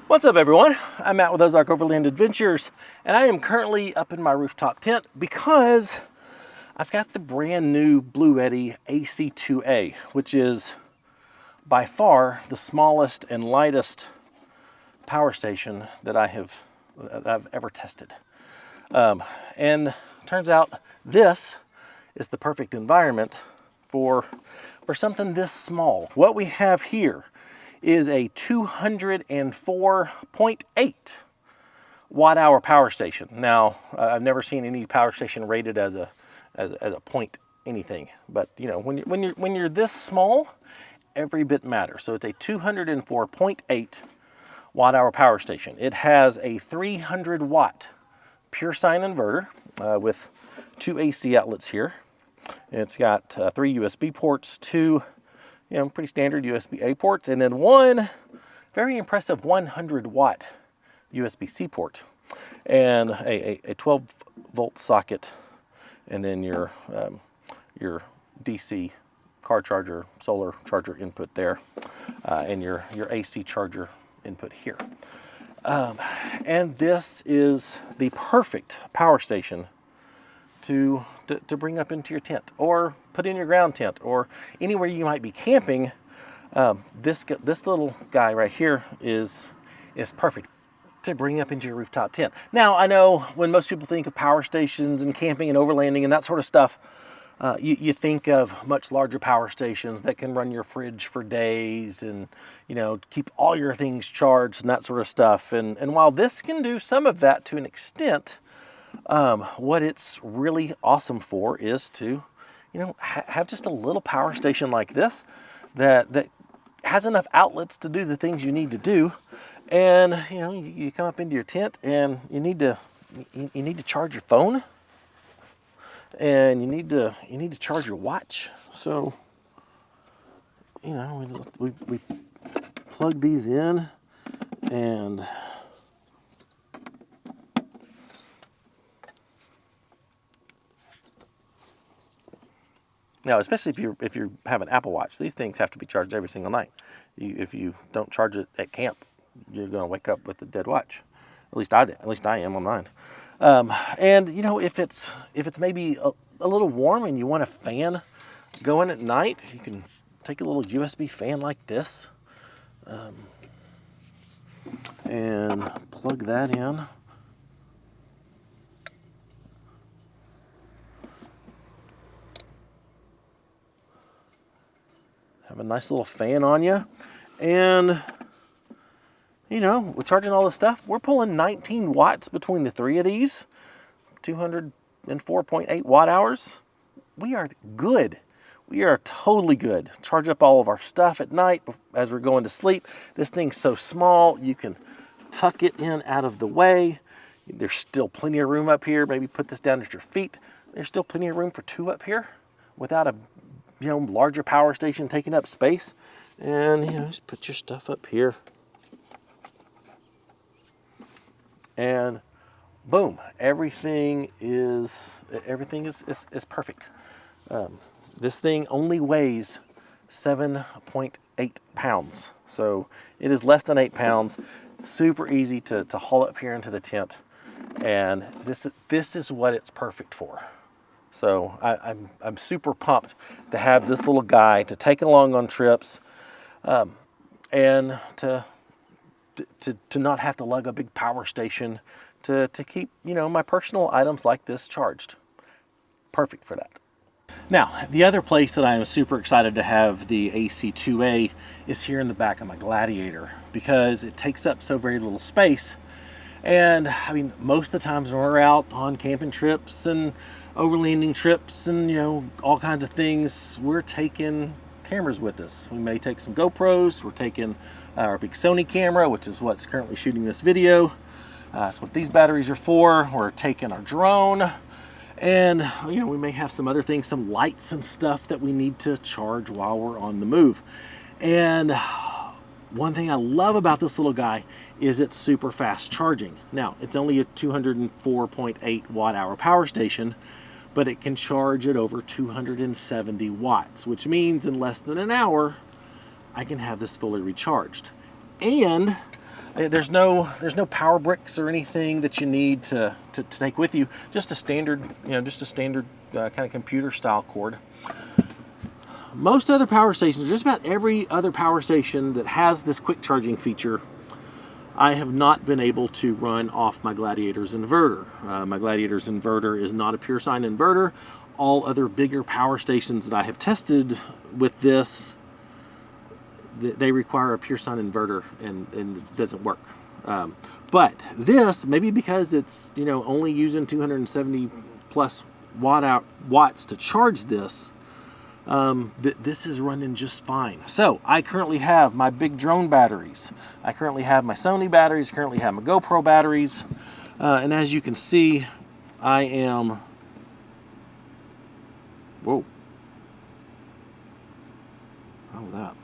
What's up, everyone? I'm Matt with Ozark Overland Adventures, and I am currently up in my rooftop tent because I've got the brand new Bluetti AC2A, which is by far the smallest and lightest power station that I've ever tested. And turns out this is the perfect environment for something this small. What we have here is a 204.8 watt-hour power station. Now, I've never seen any power station rated as a point anything, but you know, when you're this small, every bit matters. So it's a 204.8 watt-hour power station. It has a 300 watt pure sine inverter with 2 AC outlets here. It's got 3 USB ports, 2 pretty standard USB-A ports, and then one very impressive 100 watt USB-C port, and a 12 volt socket, and then your DC car charger, solar charger input there, and your AC charger input here. And this is the perfect power station to bring up into your tent, or put in your ground tent, or anywhere you might be camping. This little guy right here is perfect to bring up into your rooftop tent. Now, I know when most people think of power stations and camping and overlanding and that sort of stuff, you think of much larger power stations that can run your fridge for days and keep all your things charged and that sort of stuff. And while this can do some of that to an extent, what it's really awesome for is to have just a little power station like this that has enough outlets to do the things you need to do. And you come up into your tent and you need to charge your phone, and you need to charge your watch. So we plug these in, and now, especially if you have an Apple Watch, these things have to be charged every single night. If you don't charge it at camp, you're going to wake up with a dead watch. At least I am on mine. And if it's maybe a little warm and you want a fan going at night, you can take a little USB fan like this, and plug that in. Have a nice little fan on you, and we're charging all this stuff. We're pulling 19 watts between the 3 of these, 204.8 watt hours. We are good. We are totally good. Charge up all of our stuff at night as we're going to sleep. This thing's so small, you can tuck it in out of the way. There's still plenty of room up here. Maybe put this down at your feet. There's still plenty of room for 2 up here without a larger power station taking up space. And just put your stuff up here, and boom, everything is perfect. This thing only weighs 7.8 pounds, so it is less than 8 pounds. Super easy to haul up here into the tent, and this is what it's perfect for. So I'm super pumped to have this little guy to take along on trips, and to not have to lug a big power station to keep my personal items like this charged. Perfect for that. Now, the other place that I am super excited to have the AC2A is here in the back of my Gladiator, because it takes up so very little space. And I mean, most of the times when we're out on camping trips and overlanding trips and all kinds of things, we're taking cameras with us. We may take some GoPros. We're taking our big Sony camera, which is what's currently shooting this video. That's what these batteries are for. We're taking our drone, and we may have some other things, some lights and stuff that we need to charge while we're on the move. And one thing I love about this little guy is it's super fast charging. Now, it's only a 204.8 watt hour power station, but it can charge at over 270 watts, which means in less than an hour, I can have this fully recharged. And There's no power bricks or anything that you need to take with you. Just a standard, just a standard kind of computer style cord. Most other power stations, just about every other power station that has this quick charging feature, I have not been able to run off my Gladiator's inverter. My Gladiator's inverter is not a pure sine inverter. All other bigger power stations that I have tested with this, they require a pure sine inverter, and it doesn't work. But this, maybe because it's only using 270 plus watts to charge this, this is running just fine. So I currently have my big drone batteries. I currently have my Sony batteries. Currently have my GoPro batteries. And as you can see, I am... Whoa. How was that?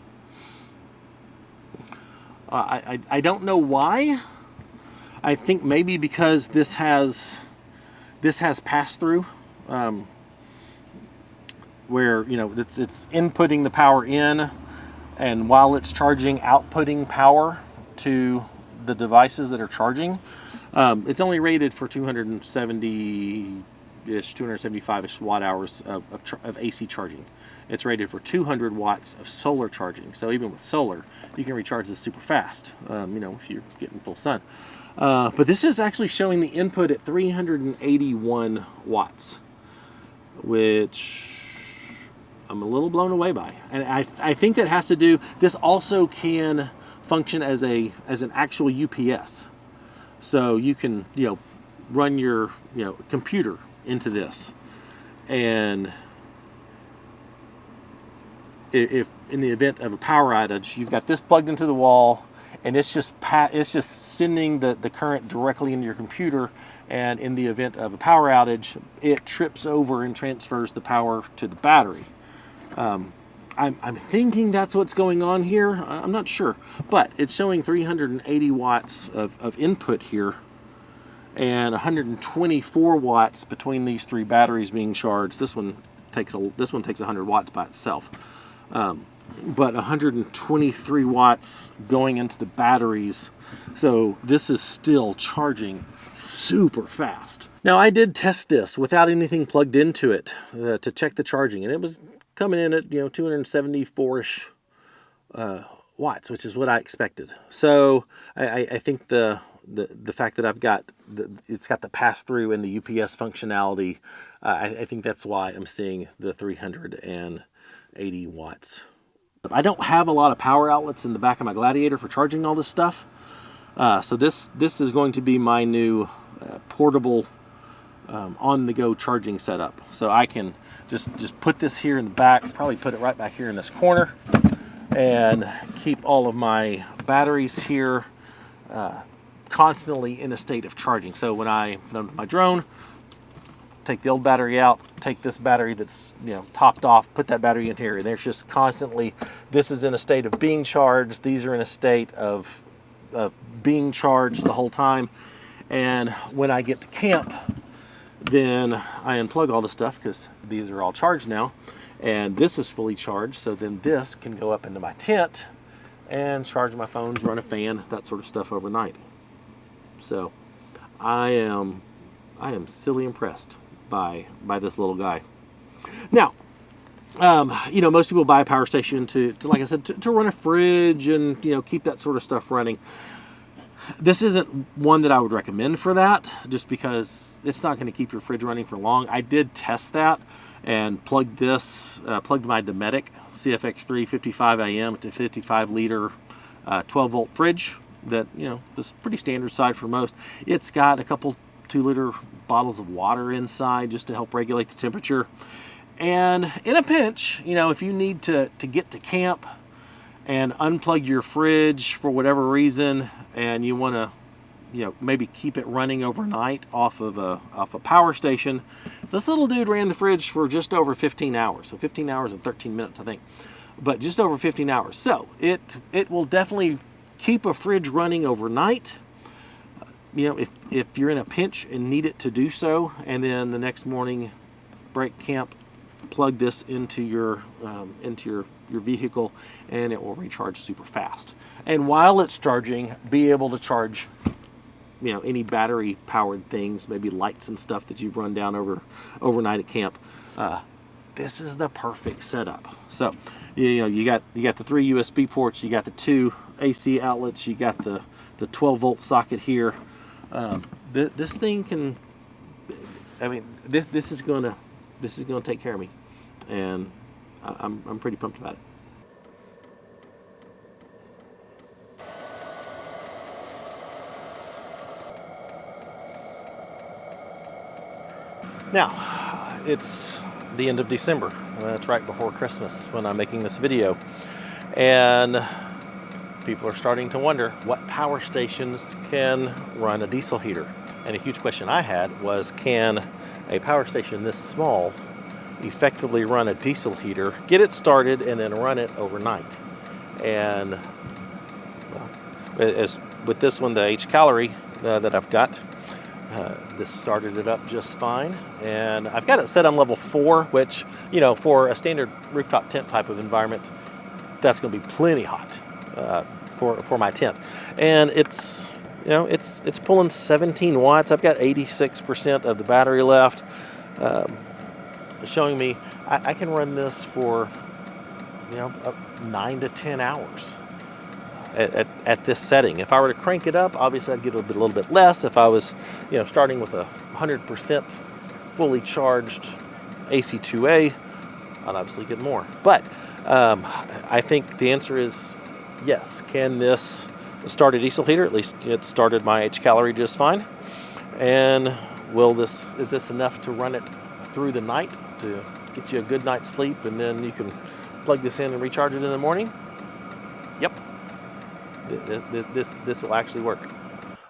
I don't know why. I think maybe because this has pass through. Where it's inputting the power in, and while it's charging, outputting power to the devices that are charging. It's only rated for 270-ish, 275-ish watt hours of AC charging. It's rated for 200 watts of solar charging. So even with solar, you can recharge this super fast. If you're getting full sun. But this is actually showing the input at 381 watts, which I'm a little blown away by. And I think that has to do, this also can function as an actual UPS. So you can, run your, computer into this. And if in the event of a power outage, you've got this plugged into the wall, and it's just sending the current directly into your computer. And in the event of a power outage, it trips over and transfers the power to the battery. I'm thinking that's what's going on here. I'm not sure, but it's showing 380 watts of input here, and 124 watts between these three batteries being charged. This one takes 100 watts by itself, but 123 watts going into the batteries. So this is still charging super fast. Now I did test this without anything plugged into it to check the charging, and it was coming in at 274-ish watts, which is what I expected. So I think the fact that it's got the pass through and the UPS functionality, I think that's why I'm seeing the 380 watts. I don't have a lot of power outlets in the back of my Gladiator for charging all this stuff. So this is going to be my new portable on-the-go charging setup. So I can just put this here in the back, probably put it right back here in this corner, and keep all of my batteries here constantly in a state of charging. So when I'm on my drone, take the old battery out, take this battery that's topped off, put that battery in here, and there's just constantly, this is in a state of being charged, these are in a state of being charged the whole time. And when I get to camp, then I unplug all the stuff because these are all charged now, and this is fully charged. So then this can go up into my tent and charge my phones, run a fan, that sort of stuff overnight. So I am silly impressed by this little guy. Now, most people buy a power station to like I said, to run a fridge and keep that sort of stuff running. This isn't one that I would recommend for that, just because it's not going to keep your fridge running for long. I did test that and plugged my Dometic CFX3 55 AM to 55 liter 12 volt fridge that, is pretty standard size for most. It's got a couple 2-liter bottles of water inside just to help regulate the temperature. And in a pinch, if you need to get to camp and unplug your fridge for whatever reason, and you want to, maybe keep it running overnight off a power station. This little dude ran the fridge for just over 15 hours, so 15 hours and 13 minutes, I think, but just over 15 hours. So it will definitely keep a fridge running overnight. If you're in a pinch and need it to do so, and then the next morning break camp, plug this into your vehicle, and it will recharge super fast. And while it's charging, be able to charge, you know, any battery powered things, maybe lights and stuff that you've run down overnight at camp. This is the perfect setup. So, you know, you got the 3 USB ports, you got the 2 AC outlets, you got the 12-volt socket here. This thing can, I mean, this is gonna take care of me, and I'm pretty pumped about it. Now, it's the end of December. That's right before Christmas when I'm making this video. And people are starting to wonder what power stations can run a diesel heater. And a huge question I had was, can a power station this small effectively run a diesel heater, get it started, and then run it overnight? And well, as with this one, the H calorie that I've got, this started it up just fine, and I've got it set on level 4, which, you know, for a standard rooftop tent type of environment, that's going to be plenty hot for my tent. And it's, you know, it's pulling 17 watts. I've got 86% of the battery left, showing me I can run this for, you know, 9 to 10 hours. At this setting. If I were to crank it up, obviously I'd get a little bit less. If I was, you know, starting with a 100% fully charged AC2A, I'd obviously get more. But I think the answer is yes. Can this start a diesel heater? At least it started my H calorie just fine. And is this enough to run it through the night to get you a good night's sleep, and then you can plug this in and recharge it in the morning? Yep. This will actually work.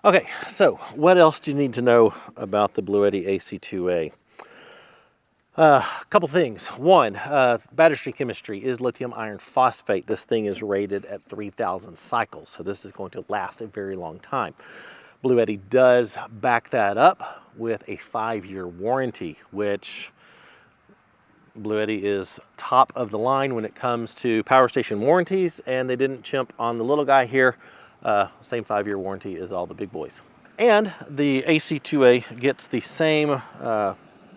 Okay, so what else do you need to know about the Bluetti AC2A? A couple things. One, battery chemistry is lithium iron phosphate. This thing is rated at 3,000 cycles, so this is going to last a very long time. Bluetti does back that up with a 5-year warranty, which Bluetti is top of the line when it comes to power station warranties, and they didn't chimp on the little guy here. Same 5-year warranty as all the big boys. And the AC2A gets the same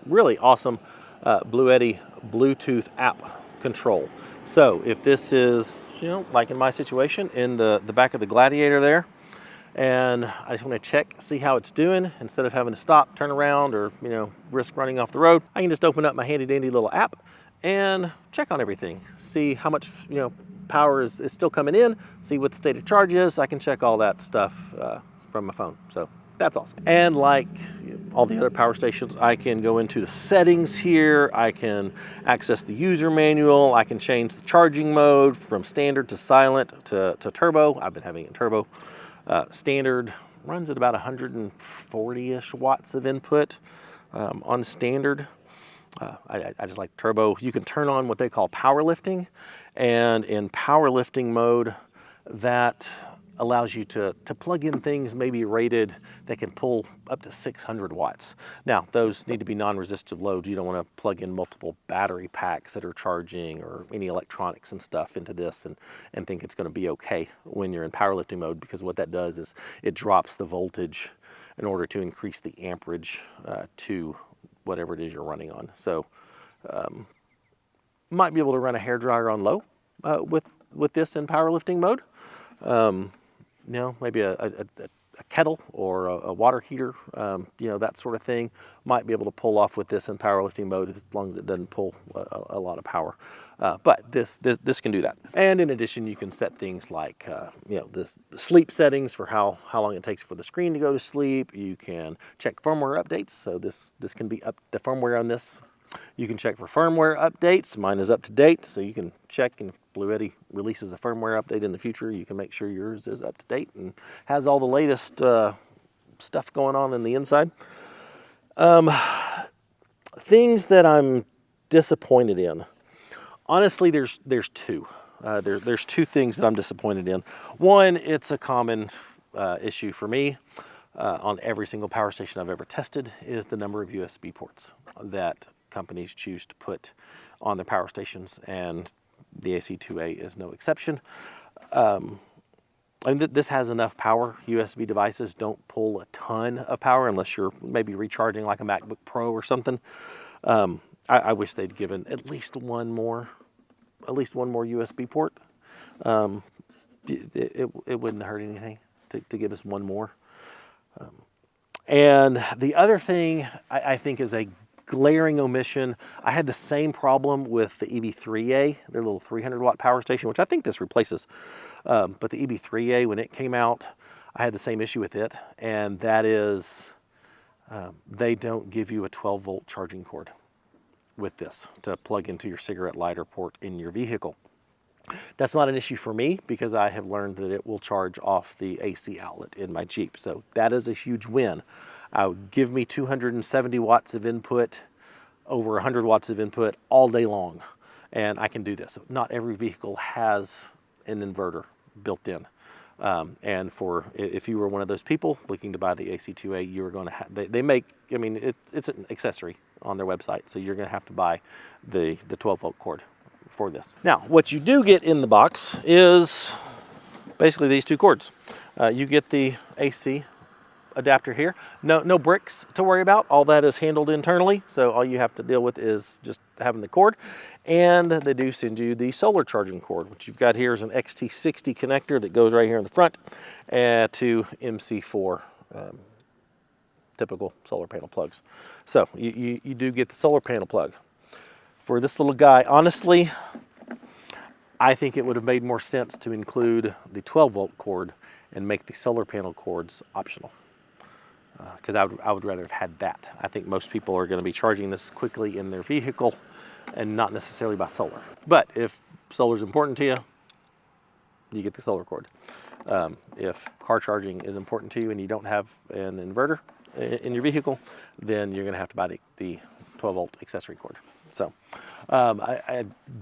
really awesome Bluetti Bluetooth app control. So if this is, you know, like in my situation, in the back of the Gladiator there, and I just want to check, see how it's doing, instead of having to stop, turn around, or, you know, risk running off the road, I can just open up my handy dandy little app and check on everything. See how much, you know, power is still coming in, see what the state of charge is. I can check all that stuff from my phone. So that's awesome. And like all the other power stations, I can go into the settings here. I can access the user manual. I can change the charging mode from standard to silent to turbo. I've been having it in turbo. Standard runs at about 140-ish watts of input on standard. I just like turbo. You can turn on what they call powerlifting, and in powerlifting mode, that allows you to plug in things maybe rated that can pull up to 600 watts. Now, those need to be non-resistive loads. You don't want to plug in multiple battery packs that are charging or any electronics and stuff into this and think it's going to be okay when you're in powerlifting mode, because what that does is it drops the voltage in order to increase the amperage to whatever it is you're running on. So might be able to run a hairdryer on low with this in powerlifting mode. You know, maybe a kettle or a water heater, you know, that sort of thing, might be able to pull off with this in powerlifting mode, as long as it doesn't pull a lot of power. But this can do that. And in addition, you can set things like, you know, the sleep settings for how long it takes for the screen to go to sleep. You can check firmware updates. So this can be up, the firmware on this. You can check for firmware updates. Mine is up to date, so you can check, and if Bluetti releases a firmware update in the future, you can make sure yours is up to date and has all the latest stuff going on in the inside. Things that I'm disappointed in. Honestly, there's two. There's two things that I'm disappointed in. One, it's a common issue for me on every single power station I've ever tested, is the number of USB ports that companies choose to put on their power stations, and the AC2A is no exception. And this has enough power. USB devices don't pull a ton of power unless you're maybe recharging like a MacBook Pro or something. I wish they'd given at least one more USB port. It wouldn't hurt anything to give us one more. And the other thing I think is a glaring omission. I had the same problem with the EV3A, their little 300 watt power station, which I think this replaces. But the EV3A, when it came out, I had the same issue with it, and that is they don't give you a 12 volt charging cord with this to plug into your cigarette lighter port in your vehicle. That's not an issue for me because I have learned that it will charge off the AC outlet in my Jeep. So that is a huge win. Give me 270 watts of input, over 100 watts of input all day long, and I can do this. Not every vehicle has an inverter built in. And if you were one of those people looking to buy the AC2A, you were going to have, they make, I mean, it's an accessory on their website, so you're going to have to buy the 12 volt cord for this. Now, what you do get in the box is basically these two cords. You get the AC adapter here. No bricks to worry about. All that is handled internally, so all you have to deal with is just having the cord. And they do send you the solar charging cord. What you've got here is an XT60 connector that goes right here in the front to MC4 typical solar panel plugs. So you do get the solar panel plug. For this little guy, honestly, I think it would have made more sense to include the 12 volt cord and make the solar panel cords optional. Because I would rather have had that. I think most people are going to be charging this quickly in their vehicle and not necessarily by solar. But if solar is important to you, you get the solar cord. If car charging is important to you and you don't have an inverter in your vehicle, then you're going to have to buy the 12 volt accessory cord. So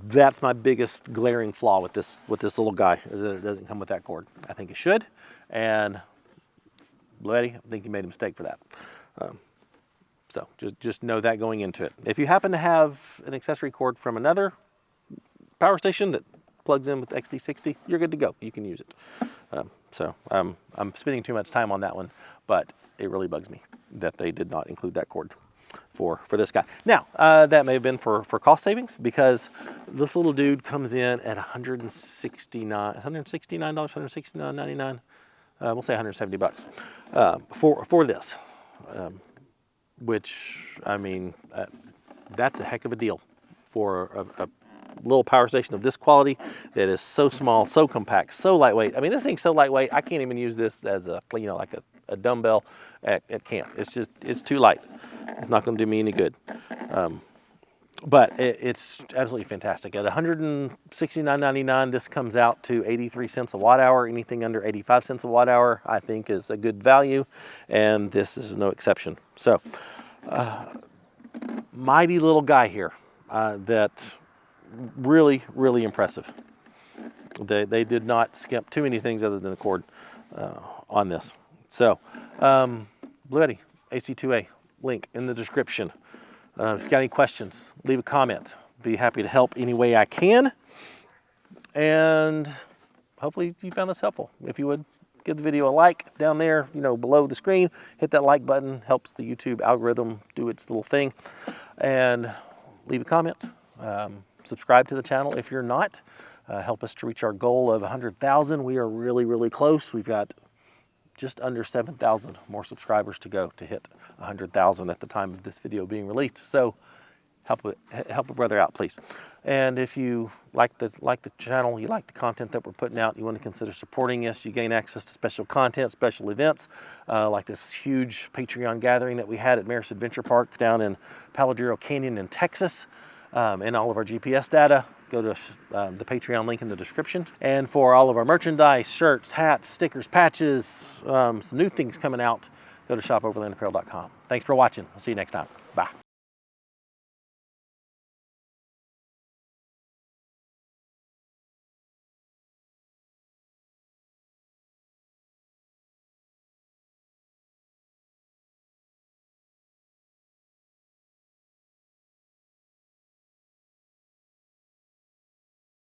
that's my biggest glaring flaw with this little guy, is that it doesn't come with that cord. I think it should, and Bluetti, I think you made a mistake for that. So just know that going into it. If you happen to have an accessory cord from another power station that plugs in with XT60, you're good to go. You can use it. I'm spending too much time on that one, but it really bugs me that they did not include that cord for this guy. Now, that may have been for cost savings, because this little dude comes in at $169.99. We'll say 170 bucks for this, which, I mean, that's a heck of a deal for a little power station of this quality that is so small, so compact, so lightweight. I mean, this thing's so lightweight, I can't even use this as like a dumbbell at camp. It's too light. It's not going to do me any good. But it's absolutely fantastic. At $169.99, this comes out to 83 cents a watt hour. Anything under 85 cents a watt hour, I think, is a good value, and this is no exception. So, mighty little guy here that really, really impressive. They did not skimp too many things other than the cord on this. So, Bluetti AC2A, link in the description. If you've got any questions, leave a comment. Be happy to help any way I can. And hopefully you found this helpful. If you would, give the video a like down there, below the screen. Hit that like button. Helps the YouTube algorithm do its little thing. And leave a comment. Subscribe to the channel if you're not. Help us to reach our goal of 100,000. We are really, really close. We've got just under 7,000 more subscribers to go to hit 100,000 at the time of this video being released. So help a brother out, please. And if you like the channel, you like the content that we're putting out, you want to consider supporting us, you gain access to special content, special events, like this huge Patreon gathering that we had at Maris Adventure Park down in Paladero Canyon in Texas, and all of our GPS data. Go to the Patreon link in the description. And for all of our merchandise, shirts, hats, stickers, patches, some new things coming out, go to shopoverlandapparel.com. Thanks for watching. I'll see you next time. Bye.